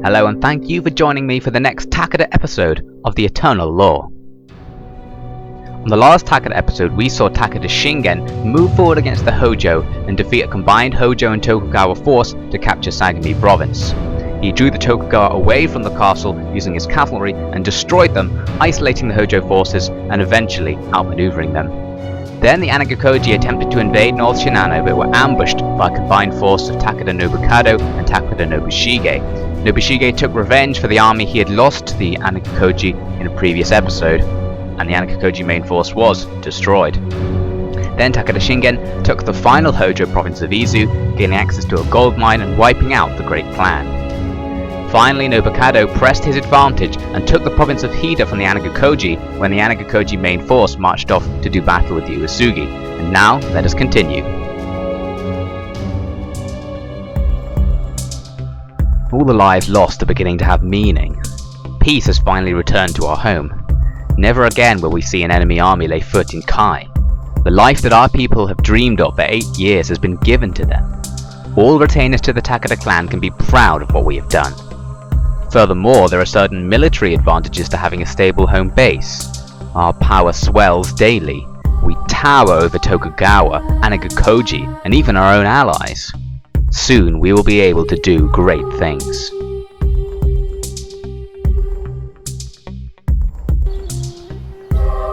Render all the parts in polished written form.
Hello and thank you for joining me for the next Takeda episode of the Eternal Law. On the last Takeda episode we saw Takeda Shingen move forward against the Hojo and defeat a combined Hojo and Tokugawa force to capture Sagami province. He drew the Tokugawa away from the castle using his cavalry and destroyed them, isolating the Hojo forces and eventually outmaneuvering them. Then the Anegakoji attempted to invade North Shinano but were ambushed by a combined force of Takeda Nobukado and Takeda Nobushige. Nobushige took revenge for the army he had lost to the Anegakoji in a previous episode, and the Anegakoji main force was destroyed. Then Takeda Shingen took the final Hojo province of Izu, gaining access to a gold mine and wiping out the Great Clan. Finally, Nobukado pressed his advantage and took the province of Hida from the Anegakoji when the Anegakoji main force marched off to do battle with the Uesugi. And now, let us continue. All the lives lost are beginning to have meaning. Peace has finally returned to our home. Never again will we see an enemy army lay foot in Kai. The life that our people have dreamed of for 8 years has been given to them. All retainers to the Takeda clan can be proud of what we have done. Furthermore, there are certain military advantages to having a stable home base. Our power swells daily. We tower over Tokugawa, Anegakoji, and even our own allies. Soon we will be able to do great things.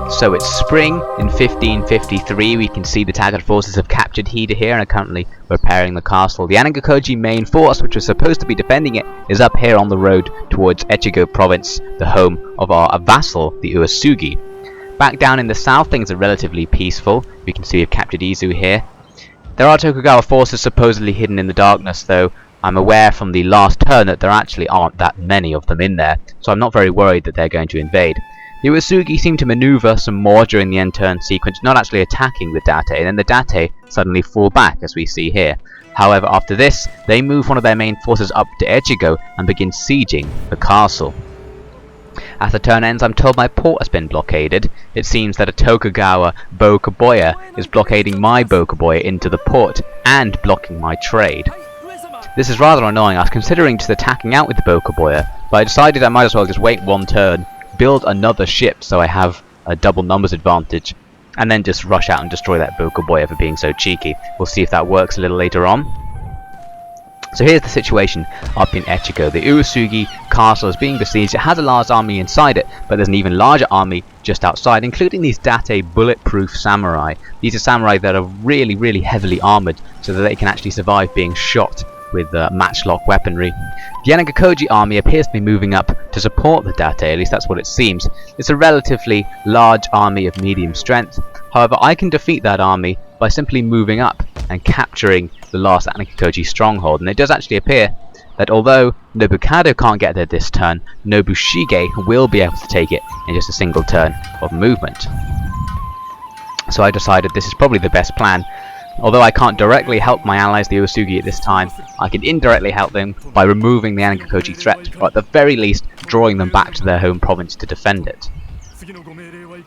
So it's spring in 1553. We can see the Takeda forces have captured Hida here and are currently repairing the castle. The Anegakoji main force, which was supposed to be defending it, is up here on the road towards Echigo province, the home of our vassal, the Uesugi. Back down in the south, things are relatively peaceful. We can see we've captured Izu here. There are Tokugawa forces supposedly hidden in the darkness, though I'm aware from the last turn that there actually aren't that many of them in there, so I'm not very worried that they're going to invade. The Uesugi seem to maneuver some more during the end turn sequence, not actually attacking the Date, and then the Date suddenly fall back, as we see here. However, after this, they move one of their main forces up to Echigo and begin sieging the castle. As the turn ends, I'm told my port has been blockaded. It seems that a Tokugawa Bokuboya is blockading my Bokuboya into the port and blocking my trade. This is rather annoying. I was considering just attacking out with the Bokuboya, but I decided I might as well just wait one turn, build another ship so I have a double numbers advantage, and then just rush out and destroy that Bokuboya for being so cheeky. We'll see if that works a little later on. So here's the situation up in Echigo. The Uesugi castle is being besieged. It has a large army inside it, but there's an even larger army just outside, including these Date bulletproof samurai. These are samurai that are really heavily armoured so that they can actually survive being shot with matchlock weaponry. The Anegakoji army appears to be moving up to support the Date, at least that's what it seems. It's a relatively large army of medium strength. However, I can defeat that army by simply moving up and capturing the last Anegakoji stronghold, and it does actually appear that although Nobukado can't get there this turn, Nobushige will be able to take it in just a single turn of movement. So I decided this is probably the best plan. Although I can't directly help my allies the Uesugi at this time, I can indirectly help them by removing the Anegakoji threat, or at the very least drawing them back to their home province to defend it.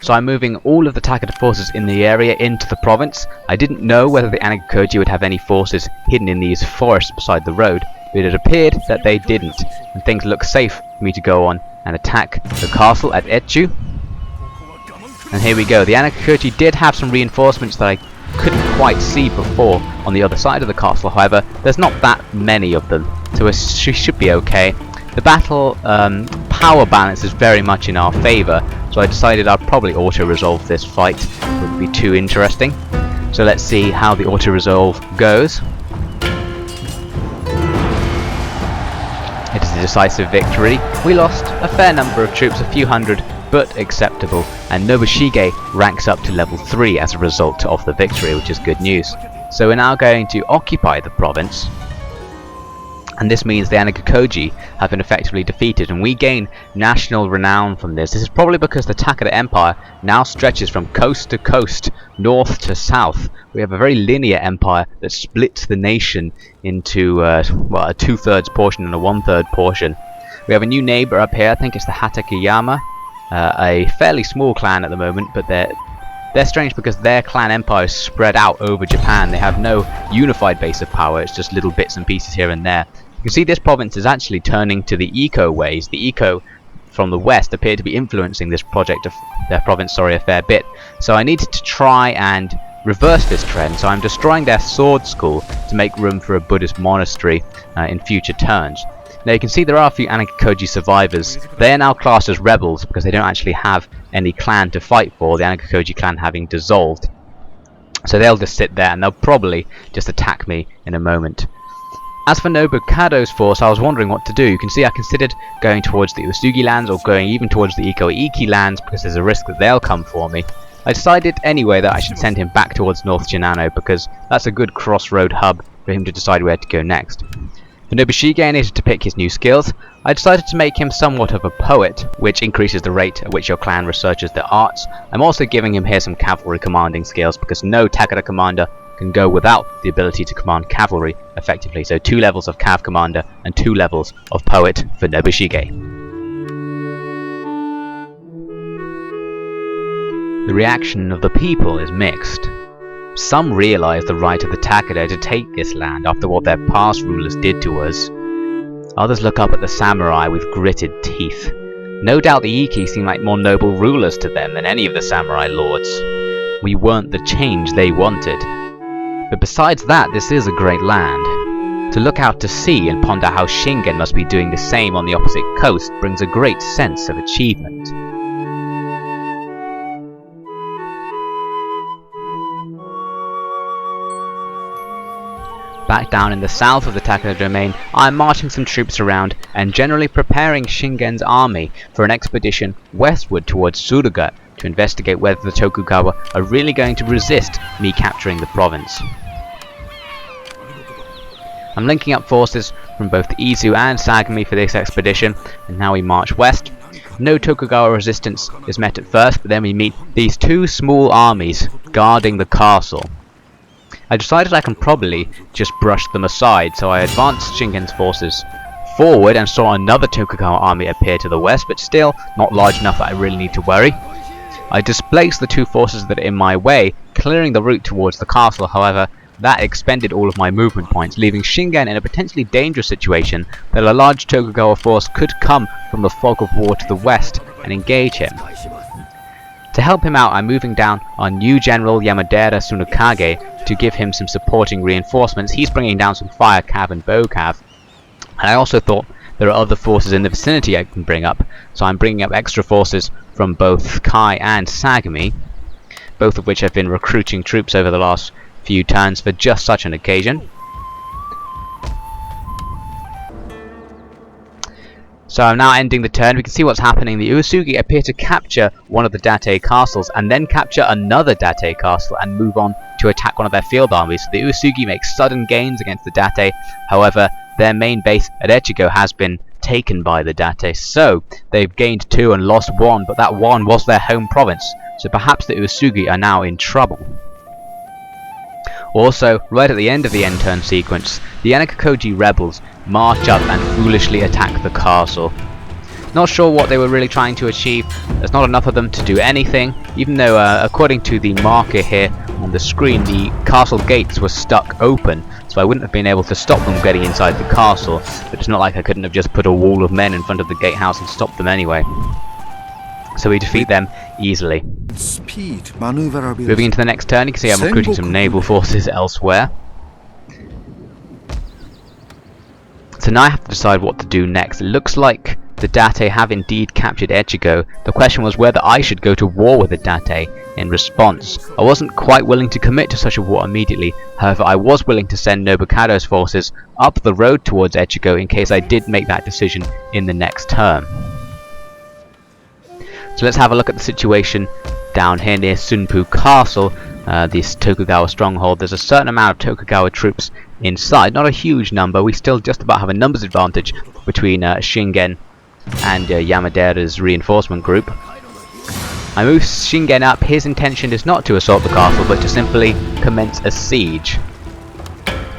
So I'm moving all of the Takeda forces in the area into the province. I didn't know whether the Anegakoji would have any forces hidden in these forests beside the road, but it appeared that they didn't, and things look safe for me to go on and attack the castle at Echu. And here we go. The Anegakoji did have some reinforcements that I couldn't quite see before on the other side of the castle. However, there's not that many of them, so it should be okay. The battle power balance is very much in our favour, so I decided I'd probably auto-resolve this fight. It wouldn't be too interesting. So let's see how the auto-resolve goes. It is a decisive victory. We lost a fair number of troops, a few hundred, but acceptable, and Nobushige ranks up to level 3 as a result of the victory, which is good news. So we're now going to occupy the province, and this means the Anegakoji have been effectively defeated, and we gain national renown from this. This is probably because the Takeda Empire now stretches from coast to coast, north to south. We have a very linear empire that splits the nation into a 2/3 portion and a 1/3 portion. We have a new neighbour up here. I think it's the Hatakeyama. A fairly small clan at the moment, but they're strange because their clan empire is spread out over Japan. They have no unified base of power, it's just little bits and pieces here and there. You can see this province is actually turning to the Ikko ways. The Ikko from the west appear to be influencing this province a fair bit. So I needed to try and reverse this trend, so I'm destroying their sword school to make room for a Buddhist monastery in future turns. Now you can see there are a few Anegakoji survivors. They are now classed as rebels because they don't actually have any clan to fight for, the Anegakoji clan having dissolved. So they'll just sit there and they'll probably just attack me in a moment. As for Nobukado's force, I was wondering what to do. You can see I considered going towards the Uesugi lands or going even towards the Ikko Ikki lands because there's a risk that they'll come for me. I decided anyway that I should send him back towards North Shinano because that's a good crossroad hub for him to decide where to go next. For Nobushige, I needed to pick his new skills. I decided to make him somewhat of a poet, which increases the rate at which your clan researches their arts. I'm also giving him here some cavalry commanding skills because no Takeda commander can go without the ability to command cavalry effectively. So 2 levels of Cav Commander and 2 levels of Poet for Nobushige. The reaction of the people is mixed. Some realise the right of the Takeda to take this land after what their past rulers did to us. Others look up at the samurai with gritted teeth. No doubt the Ikki seem like more noble rulers to them than any of the samurai lords. We weren't the change they wanted. But besides that, this is a great land. To look out to sea and ponder how Shingen must be doing the same on the opposite coast brings a great sense of achievement. Back down in the south of the Takeda domain, I am marching some troops around and generally preparing Shingen's army for an expedition westward towards Suruga to investigate whether the Tokugawa are really going to resist me capturing the province. I'm linking up forces from both Izu and Sagami for this expedition, and now we march west. No Tokugawa resistance is met at first, but then we meet these 2 small armies guarding the castle. I decided I can probably just brush them aside, so I advanced Shingen's forces forward and saw another Tokugawa army appear to the west, but still not large enough that I really need to worry. I displaced the 2 forces that are in my way, clearing the route towards the castle. However, that expended all of my movement points, leaving Shingen in a potentially dangerous situation that a large Tokugawa force could come from the fog of war to the west and engage him. To help him out, I'm moving down our new general Yamadera Tsunekage to give him some supporting reinforcements. He's bringing down some fire cav and bow cav. And I also thought there are other forces in the vicinity I can bring up, so I'm bringing up extra forces from both Kai and Sagami, both of which have been recruiting troops over the last few turns for just such an occasion. So I'm now ending the turn. We can see what's happening. The Uesugi appear to capture one of the Date castles and then capture another Date castle and move on to attack one of their field armies. So the Uesugi make sudden gains against the Date. However, their main base at Echigo has been taken by the Date. So they've gained 2 and lost 1, but that 1 was their home province. So perhaps the Uesugi are now in trouble. Also, right at the end of the end turn sequence, the Anegakoji rebels march up and foolishly attack the castle. Not sure what they were really trying to achieve. There's not enough of them to do anything, even though according to the marker here on the screen, the castle gates were stuck open, so I wouldn't have been able to stop them getting inside the castle, but it's not like I couldn't have just put a wall of men in front of the gatehouse and stopped them anyway. So we defeat them easily. Moving into the next turn, you can see I'm recruiting some naval forces elsewhere. So now I have to decide what to do next. It looks like the Date have indeed captured Echigo. The question was whether I should go to war with the Date in response. I wasn't quite willing to commit to such a war immediately. However, I was willing to send Nobukado's forces up the road towards Echigo in case I did make that decision in the next turn. So let's have a look at the situation down here near Sunpu Castle, this Tokugawa stronghold. There's a certain amount of Tokugawa troops inside, not a huge number. We still just about have a numbers advantage between Shingen and Yamadera's reinforcement group. I move Shingen up. His intention is not to assault the castle, but to simply commence a siege.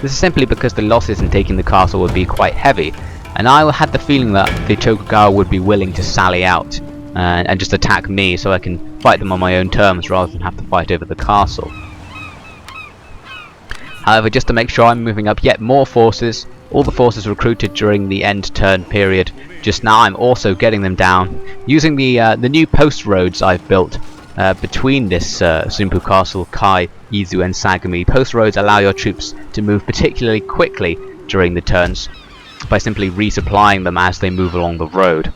This is simply because the losses in taking the castle would be quite heavy, and I had the feeling that the Tokugawa would be willing to sally out and just attack me so I can fight them on my own terms rather than have to fight over the castle. However, just to make sure, I'm moving up yet more forces All the forces recruited during the end turn period. Just now I'm also getting them down using the new post roads I've built between this Sunpu Castle, Kai, Izu and Sagami. Post roads allow your troops to move particularly quickly during the turns by simply resupplying them as they move along the road.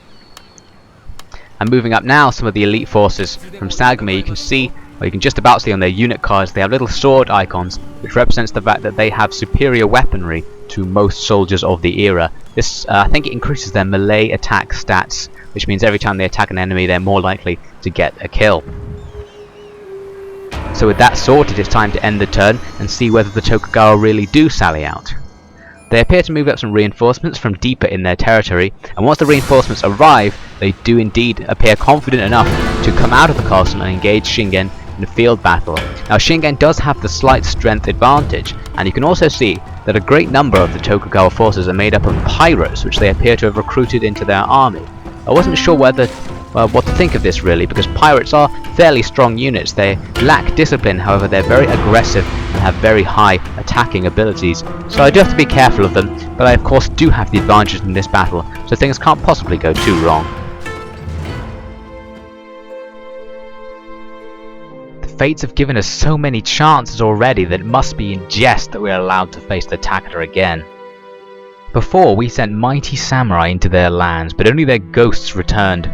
And moving up now, some of the elite forces from Sagami, you can see, or you can just about see on their unit cards, they have little sword icons, which represents the fact that they have superior weaponry to most soldiers of the era. This, I think it increases their melee attack stats, which means every time they attack an enemy they're more likely to get a kill. So with that sorted, it's time to end the turn and see whether the Tokugawa really do sally out. They appear to move up some reinforcements from deeper in their territory, and once the reinforcements arrive, they do indeed appear confident enough to come out of the castle and engage Shingen in a field battle. Now Shingen does have the slight strength advantage, and you can also see that a great number of the Tokugawa forces are made up of pirates, which they appear to have recruited into their army. I wasn't sure what to think of this really, because pirates are fairly strong units. They lack discipline, however they're very aggressive and have very high attacking abilities, so I do have to be careful of them, but I of course do have the advantage in this battle, so things can't possibly go too wrong. The fates have given us so many chances already that it must be in jest that we are allowed to face the Takeda again. Before, we sent mighty samurai into their lands, but only their ghosts returned.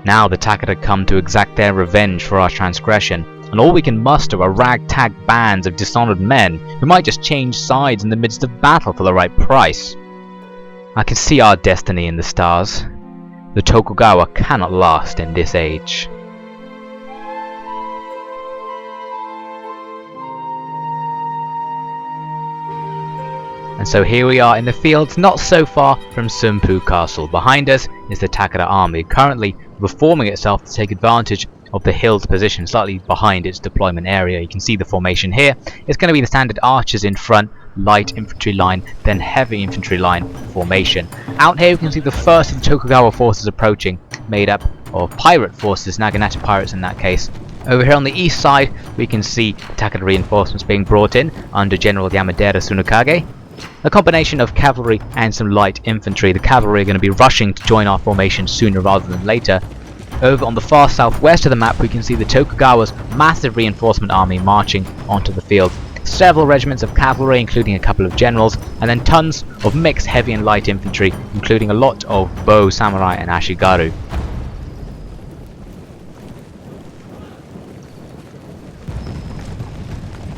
Now the Takeda come to exact their revenge for our transgression, and all we can muster are ragtag bands of dishonored men who might just change sides in the midst of battle for the right price. I can see our destiny in the stars. The Tokugawa cannot last in this age. And so here we are in the fields not so far from Sunpu Castle. Behind us is the Takeda army, currently reforming itself to take advantage of the hill's position slightly behind its deployment area. You can see the formation here. It's going to be the standard archers in front, light infantry line, then heavy infantry line formation. Out here we can see the first of the Tokugawa forces approaching, made up of pirate forces, Naginata pirates in that case. Over here on the east side we can see Takeda reinforcements being brought in under General Yamadera Tsunekage. A combination of cavalry and some light infantry. The cavalry are going to be rushing to join our formation sooner rather than later. Over on the far southwest of the map we can see the Tokugawa's massive reinforcement army marching onto the field. Several regiments of cavalry, including a couple of generals, and then tons of mixed heavy and light infantry, including a lot of bow, samurai and ashigaru.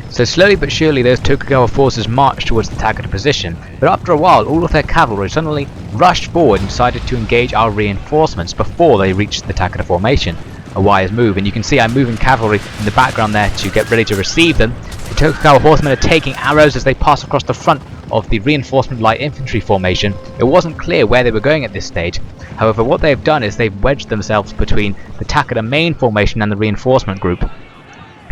So slowly but surely those Tokugawa forces marched towards the Takeda position, but after a while all of their cavalry suddenly rushed forward and decided to engage our reinforcements before they reached the Takeda formation. A wise move, and you can see I'm moving cavalry in the background there to get ready to receive them. The Tokugawa horsemen are taking arrows as they pass across the front of the reinforcement light infantry formation. It wasn't clear where they were going at this stage. However, what they've done is they've wedged themselves between the Takeda main formation and the reinforcement group.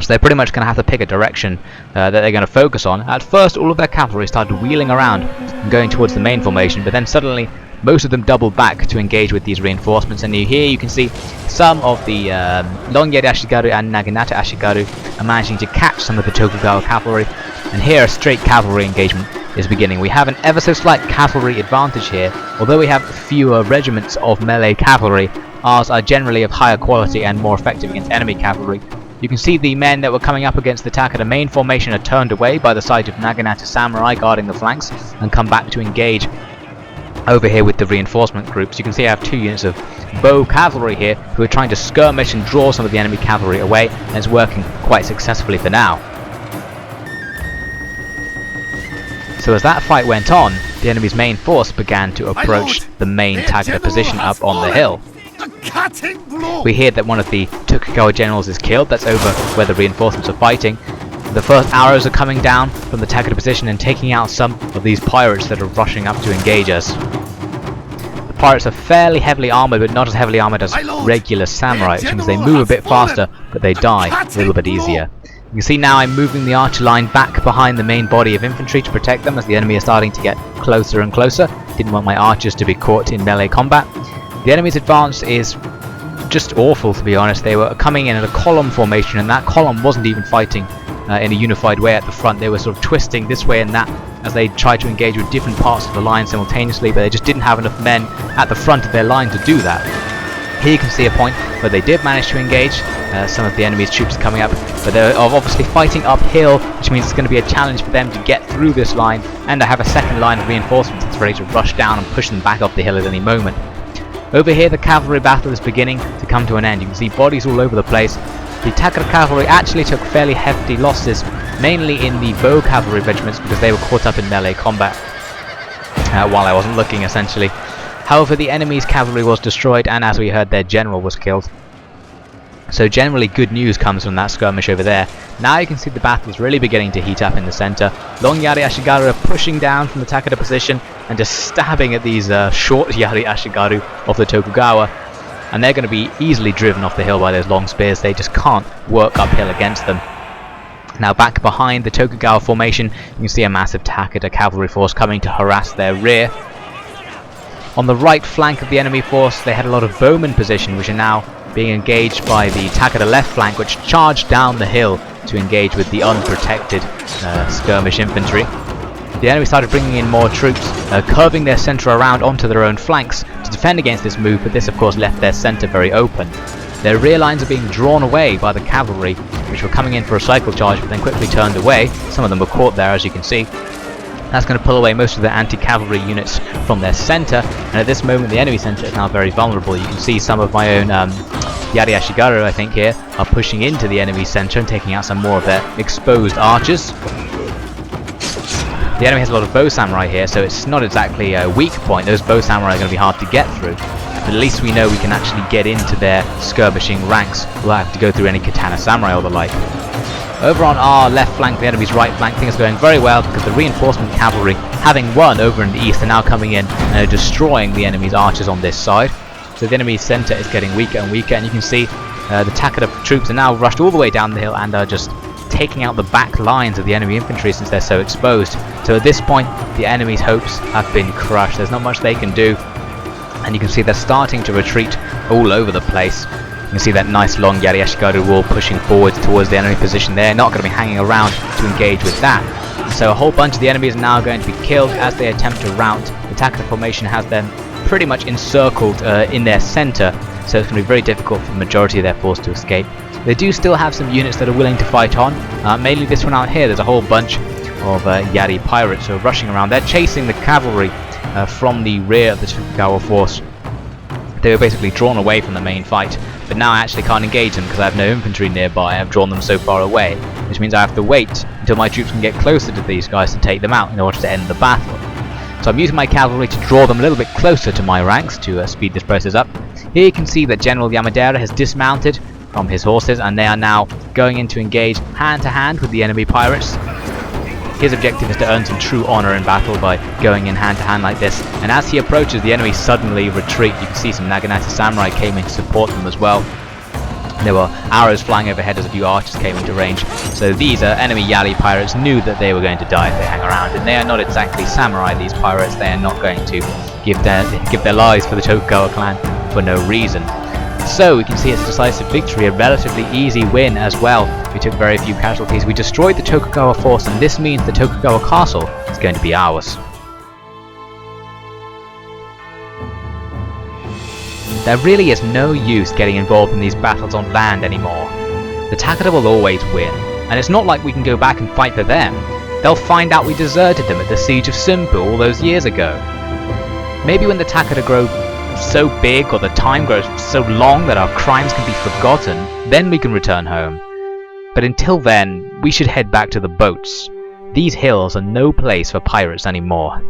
So they're pretty much going to have to pick a direction that they're going to focus on. At first all of their cavalry started wheeling around and going towards the main formation, but then suddenly most of them doubled back to engage with these reinforcements, and here you can see some of the Longyeri Ashigaru and Naginata Ashigaru are managing to catch some of the Tokugawa cavalry, and here a straight cavalry engagement is beginning. We have an ever so slight cavalry advantage here. Although we have fewer regiments of melee cavalry, ours are generally of higher quality and more effective against enemy cavalry. You can see the men that were coming up against the Takeda main formation are turned away by the sight of Naginata samurai guarding the flanks and come back to engage over here with the reinforcement groups. You can see I have two units of bow cavalry here who are trying to skirmish and draw some of the enemy cavalry away, and it's working quite successfully for now. So as that fight went on, the enemy's main force began to approach the main Takeda position up on the hill. We hear that one of the Tokugawa generals is killed. That's over where the reinforcements are fighting. The first arrows are coming down from the Takeda position and taking out some of these pirates that are rushing up to engage us. The pirates are fairly heavily armoured, but not as heavily armoured as regular samurai, which means they move a bit faster, but they die a little bit easier. You can see now I'm moving the archer line back behind the main body of infantry to protect them as the enemy is starting to get closer and closer. Didn't want my archers to be caught in melee combat. The enemy's advance is just awful, to be honest. They were coming in a column formation, and that column wasn't even fighting in a unified way at the front. They were sort of twisting this way and that as they tried to engage with different parts of the line simultaneously, but they just didn't have enough men at the front of their line to do that. Here you can see a point where they did manage to engage. Some of the enemy's troops are coming up, but they're obviously fighting uphill, which means it's going to be a challenge for them to get through this line, and I have a second line of reinforcements that's ready to rush down and push them back up the hill at any moment. Over here the cavalry battle is beginning to come to an end. You can see bodies all over the place. The Takeda cavalry actually took fairly hefty losses, mainly in the bow cavalry regiments, because they were caught up in melee combat while I wasn't looking, essentially. However, the enemy's cavalry was destroyed, and as we heard, their general was killed. So generally good news comes from that skirmish over there. Now you can see the battle is really beginning to heat up in the center. Long Yari Ashigaru are pushing down from the Takeda position and just stabbing at these short Yari Ashigaru of the Tokugawa. And they're going to be easily driven off the hill by those long spears. They just can't work uphill against them. Now back behind the Tokugawa formation, you can see a massive Takeda cavalry force coming to harass their rear. On the right flank of the enemy force, they had a lot of bowmen position, which are now being engaged by the Takeda left flank, which charged down the hill to engage with the unprotected skirmish infantry. The enemy started bringing in more troops, curving their centre around onto their own flanks to defend against this move, but this of course left their centre very open. Their rear lines are being drawn away by the cavalry, which were coming in for a cycle charge but then quickly turned away. Some of them were caught there, as you can see. That's going to pull away most of the anti-cavalry units from their centre, and at this moment the enemy centre is now very vulnerable. You can see some of my own Yari Ashigaru, I think here, are pushing into the enemy centre and taking out some more of their exposed archers. The enemy has a lot of bow samurai here, so it's not exactly a weak point. Those bow samurai are going to be hard to get through, but at least we know we can actually get into their skirmishing ranks without having to go through any katana samurai or the like. Over on our left flank, the enemy's right flank, things are going very well because the reinforcement cavalry, having won over in the east, are now coming in and are destroying the enemy's archers on this side. So the enemy's centre is getting weaker and weaker, and you can see the Takeda troops are now rushed all the way down the hill and are just taking out the back lines of the enemy infantry since they're so exposed. So at this point, the enemy's hopes have been crushed. There's not much they can do, and you can see they're starting to retreat all over the place. You can see that nice long Yari Ashigaru wall pushing forwards towards the enemy position there. Not going to be hanging around to engage with that. So a whole bunch of the enemies are now going to be killed as they attempt to rout. The Takeda formation has them pretty much encircled in their centre, so it's going to be very difficult for the majority of their force to escape. They do still have some units that are willing to fight on, mainly this one out here. There's a whole bunch of Yari pirates who are rushing around. They're chasing the cavalry from the rear of the Tokugawa force. They were basically drawn away from the main fight, but now I actually can't engage them because I have no infantry nearby. I've drawn them so far away, which means I have to wait until my troops can get closer to these guys to take them out in order to end the battle. So I'm using my cavalry to draw them a little bit closer to my ranks to speed this process up. Here you can see that General Yamadera has dismounted from his horses, and they are now going in to engage hand to hand with the enemy pirates. His objective is to earn some true honour in battle by going in hand to hand like this, and as he approaches, the enemy suddenly retreat. You can see some Naginata samurai came in to support them as well. There were arrows flying overhead as a few archers came into range. So these enemy Yari pirates knew that they were going to die if they hang around, and they are not exactly samurai, these pirates. They are not going to give their lives for the Tokugawa clan for no reason. So we can see it's a decisive victory, a relatively easy win as well. We took very few casualties. We destroyed the Tokugawa force, and this means the Tokugawa castle is going to be ours. There really is no use getting involved in these battles on land anymore. The Takeda will always win, and it's not like we can go back and fight for them. They'll find out we deserted them at the siege of Sunpu all those years ago. Maybe when the Takeda grow so big, or the time grows so long that our crimes can be forgotten, then we can return home. But until then, we should head back to the boats. These hills are no place for pirates anymore.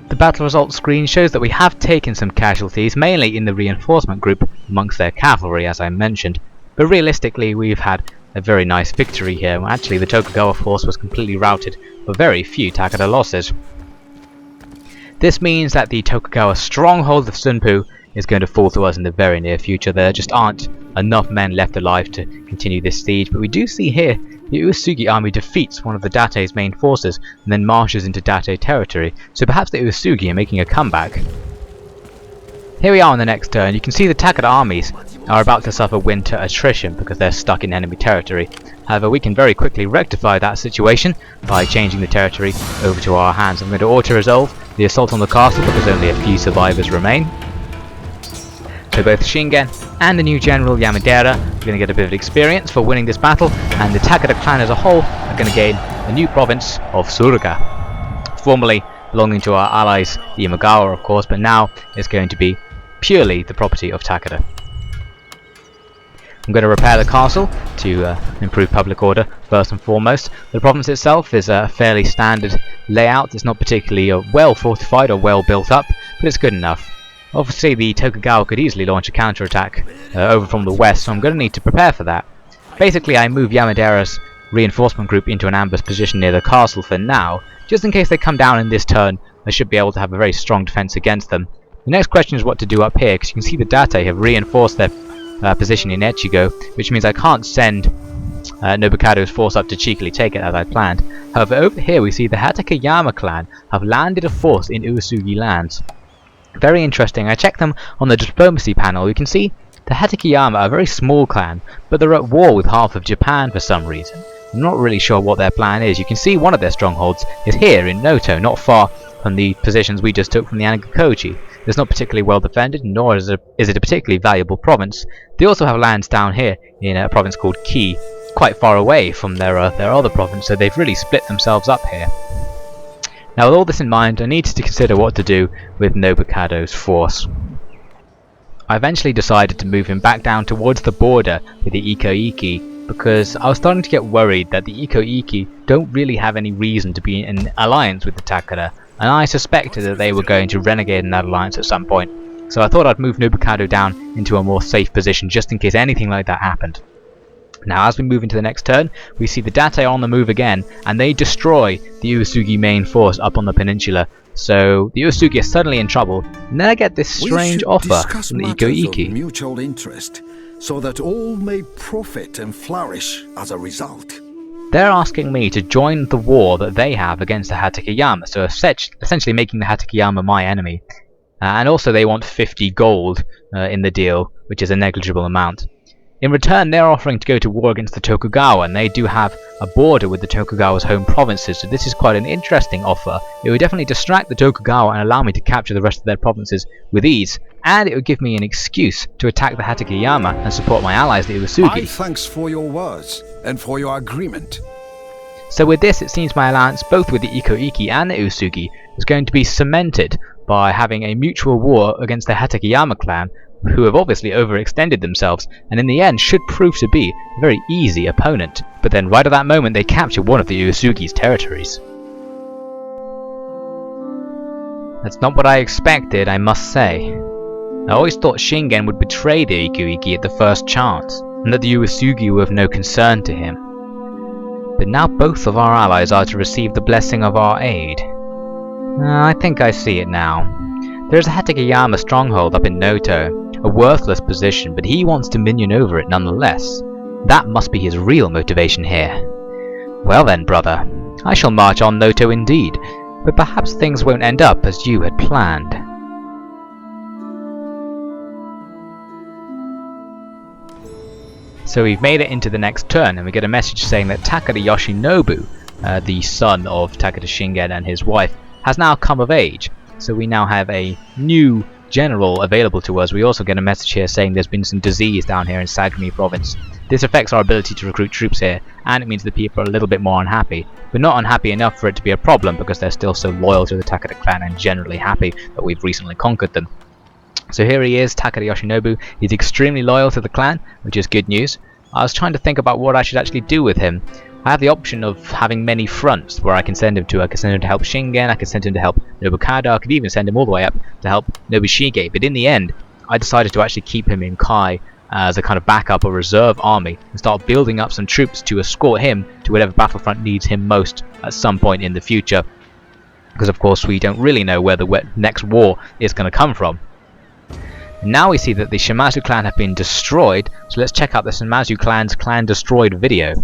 The battle results screen shows that we have taken some casualties, mainly in the reinforcement group amongst their cavalry, as I mentioned. But realistically, we've had a very nice victory here. Actually, the Tokugawa force was completely routed, with very few Takeda losses. This means that the Tokugawa stronghold of Sunpu is going to fall to us in the very near future. There just aren't enough men left alive to continue this siege, but we do see here the Uesugi army defeats one of the Date's main forces and then marches into Date territory, so perhaps the Uesugi are making a comeback. Here we are on the next turn. You can see the Takeda armies are about to suffer winter attrition because they're stuck in enemy territory. However, we can very quickly rectify that situation by changing the territory over to our hands. I'm going to auto-resolve the assault on the castle because only a few survivors remain. So both Shingen and the new general Yamadera are going to get a bit of experience for winning this battle, and the Takeda clan as a whole are going to gain a new province of Suruga, formerly belonging to our allies the Imagawa, of course, but now it's going to be purely the property of Takeda. I'm going to repair the castle to improve public order first and foremost. The province itself is a fairly standard layout. It's not particularly well fortified or well built up, but it's good enough. Obviously the Tokugawa could easily launch a counterattack over from the west, so I'm going to need to prepare for that. Basically, I move Yamadera's reinforcement group into an ambush position near the castle for now. Just in case they come down in this turn, I should be able to have a very strong defense against them. The next question is what to do up here, because you can see the Date have reinforced their position in Echigo, which means I can't send Nobukado's force up to cheekily take it as I planned. However, over here we see the Hatakeyama clan have landed a force in Uesugi lands. Very interesting. I checked them on the diplomacy panel. You can see the Hatakeyama are a very small clan, but they're at war with half of Japan for some reason. I'm not really sure what their plan is. You can see one of their strongholds is here in Noto, not far from the positions we just took from the Anegakoji. It's not particularly well defended, nor is it a particularly valuable province. They also have lands down here in a province called Ki, quite far away from their other province, so they've really split themselves up here. Now with all this in mind, I needed to consider what to do with Nobukado's force. I eventually decided to move him back down towards the border with the Ikko Ikki, because I was starting to get worried that the Ikko Ikki don't really have any reason to be in alliance with the Takeda, and I suspected that they were going to renegade in that alliance at some point. So I thought I'd move Nobukado down into a more safe position just in case anything like that happened. Now as we move into the next turn, we see the Date on the move again, and they destroy the Uesugi main force up on the peninsula. So the Uesugi are suddenly in trouble, and then I get this strange offer from the Ikko Ikki. Mutual interest, so that all may profit and flourish as a result. They're asking me to join the war that they have against the Hatakeyama, so essentially making the Hatakeyama my enemy. And also they want 50 gold in the deal, which is a negligible amount. In return, they're offering to go to war against the Tokugawa, and they do have a border with the Tokugawa's home provinces, so this is quite an interesting offer. It would definitely distract the Tokugawa and allow me to capture the rest of their provinces with ease, and it would give me an excuse to attack the Hatakeyama and support my allies, the Uesugi. Thanks for your words, and for your agreement. So with this, it seems my alliance, both with the Ikko Ikki and the Uesugi, is going to be cemented by having a mutual war against the Hatakeyama clan, who have obviously overextended themselves, and in the end should prove to be a very easy opponent. But then right at that moment they capture one of the Uesugi's territories. That's not what I expected, I must say. I always thought Shingen would betray the Ikko Ikki at the first chance, and that the Uesugi were of no concern to him. But now both of our allies are to receive the blessing of our aid. I think I see it now. There's a Hatakeyama stronghold up in Noto, a worthless position, but he wants dominion over it nonetheless. That must be his real motivation here. Well then, brother, I shall march on Noto indeed, but perhaps things won't end up as you had planned. So we've made it into the next turn, and we get a message saying that Takeda Yoshinobu, the son of Takeda Shingen and his wife, has now come of age. So we now have a new general available to us. We also get a message here saying there's been some disease down here in Sagami province. This affects our ability to recruit troops here, and it means that people are a little bit more unhappy. But not unhappy enough for it to be a problem, because they're still so loyal to the Takeda clan and generally happy that we've recently conquered them. So here he is, Takeda Yoshinobu. He's extremely loyal to the clan, which is good news. I was trying to think about what I should actually do with him. I have the option of having many fronts where I can send him to. I can send him to help Shingen, I can send him to help Nobukado, I could even send him all the way up to help Nobushige. But in the end, I decided to actually keep him in Kai as a kind of backup or reserve army and start building up some troops to escort him to whatever battlefront needs him most at some point in the future. Because of course we don't really know where the next war is going to come from. Now we see that the Shimazu clan have been destroyed, so let's check out the Shimazu clan's clan destroyed video.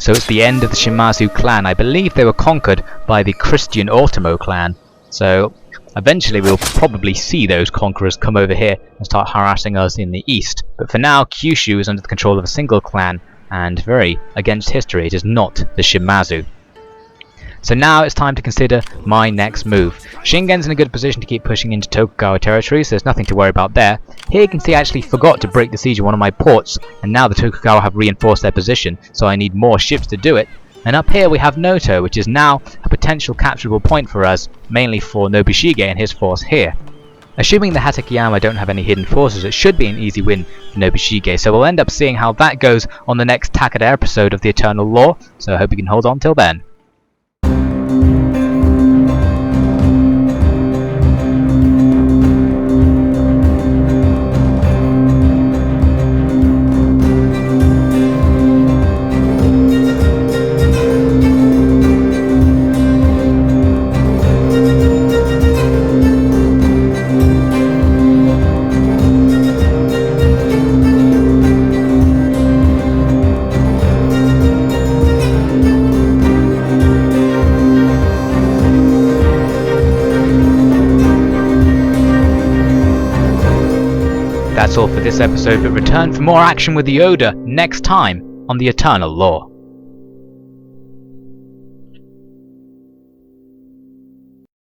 So it's the end of the Shimazu clan. I believe they were conquered by the Christian Otomo clan. So eventually we'll probably see those conquerors come over here and start harassing us in the east. But for now, Kyushu is under the control of a single clan, and very against history, it is not the Shimazu. So now it's time to consider my next move. Shingen's in a good position to keep pushing into Tokugawa territory, so there's nothing to worry about there. Here you can see I actually forgot to break the siege of one of my ports, and now the Tokugawa have reinforced their position, so I need more ships to do it. And up here we have Noto, which is now a potential capturable point for us, mainly for Nobushige and his force here. Assuming the Hatakeyama don't have any hidden forces, it should be an easy win for Nobushige, so we'll end up seeing how that goes on the next Takeda episode of the Eternal Law, so I hope you can hold on till then. That's all for this episode, but return for more action with the Oda next time on the Eternal Law.